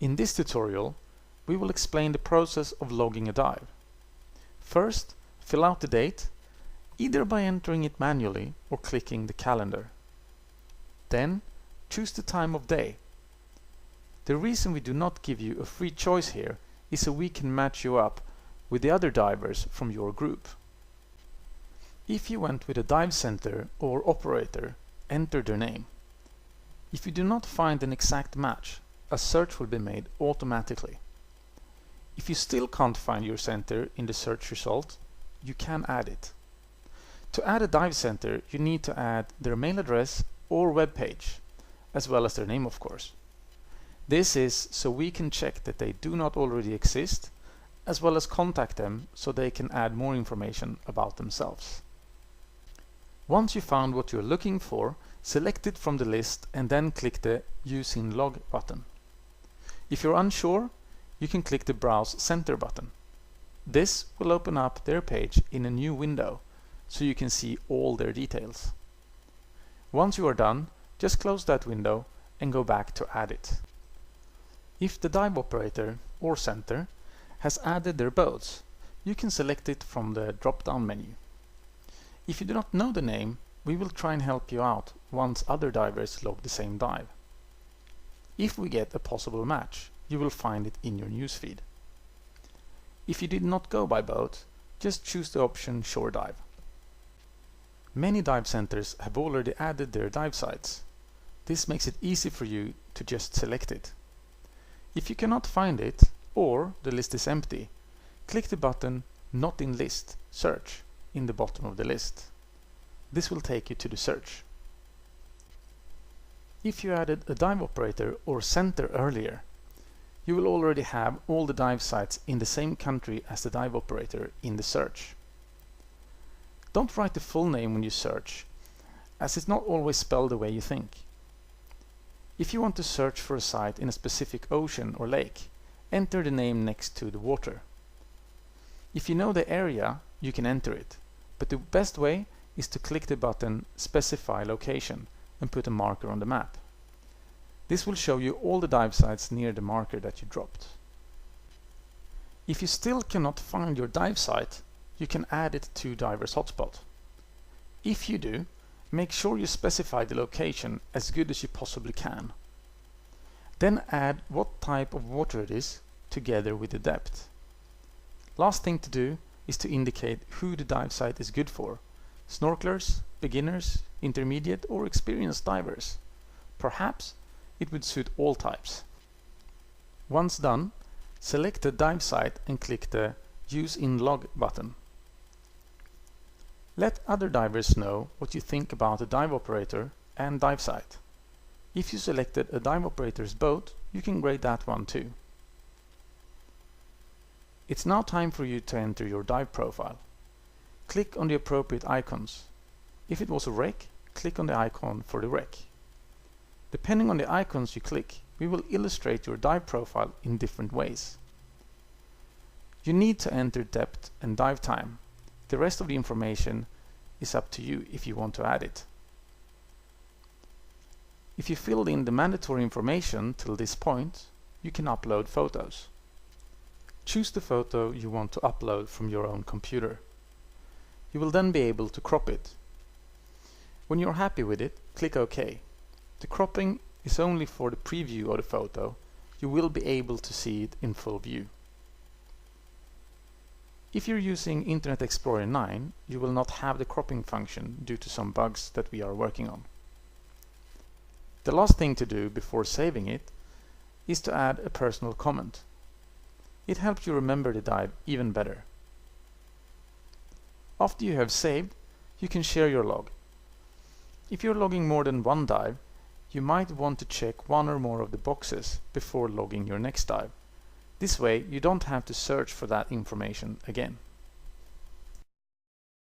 In this tutorial, we will explain the process of logging a dive. First, fill out the date, either by entering it manually or clicking the calendar. Then, choose the time of day. The reason we do not give you a free choice here is so we can match you up with the other divers from your group. If you went with a dive center or operator, enter their name. If you do not find an exact match, a search will be made automatically. If you still can't find your center in the search result, you can add it. To add a dive center, you need to add their mail address or web page, as well as their name, of course. This is so we can check that they do not already exist, as well as contact them so they can add more information about themselves. Once you found what you're looking for, select it from the list and then click the Use in Log button. If you're unsure, you can click the Browse Center button. This will open up their page in a new window, so you can see all their details. Once you are done, just close that window and go back to add it. If the dive operator or center has added their boats, you can select it from the drop-down menu. If you do not know the name, we will try and help you out once other divers log the same dive. If we get a possible match, you will find it in your newsfeed. If you did not go by boat, just choose the option Shore Dive. Many dive centers have already added their dive sites. This makes it easy for you to just select it. If you cannot find it, or the list is empty, click the button Not in List, Search in the bottom of the list. This will take you to the search. If you added a dive operator or center earlier, you will already have all the dive sites in the same country as the dive operator in the search. Don't write the full name when you search, as it's not always spelled the way you think. If you want to search for a site in a specific ocean or lake, enter the name next to the water. If you know the area, you can enter it, but the best way is to click the button Specify Location and put a marker on the map. This will show you all the dive sites near the marker that you dropped. If you still cannot find your dive site, you can add it to DiversHotSpot. If you do, make sure you specify the location as good as you possibly can. Then add what type of water it is together with the depth. Last thing to do is to indicate who the dive site is good for: snorkelers, beginners, intermediate or experienced divers. Perhaps it would suit all types. Once done, select the dive site and click the Use in Log button. Let other divers know what you think about a dive operator and dive site. If you selected a dive operator's boat, you can grade that one too. It's now time for you to enter your dive profile. Click on the appropriate icons. If it was a wreck, click on the icon for the wreck. Depending on the icons you click, we will illustrate your dive profile in different ways. You need to enter depth and dive time. The rest of the information is up to you if you want to add it. If you filled in the mandatory information till this point, you can upload photos. Choose the photo you want to upload from your own computer. You will then be able to crop it. When you're happy with it, click OK. The cropping is only for the preview of the photo. You will be able to see it in full view. If you're using Internet Explorer 9, you will not have the cropping function due to some bugs that we are working on. The last thing to do before saving it is to add a personal comment. It helps you remember the dive even better. After you have saved, you can share your log. If you're logging more than one dive, you might want to check one or more of the boxes before logging your next dive. This way, you don't have to search for that information again.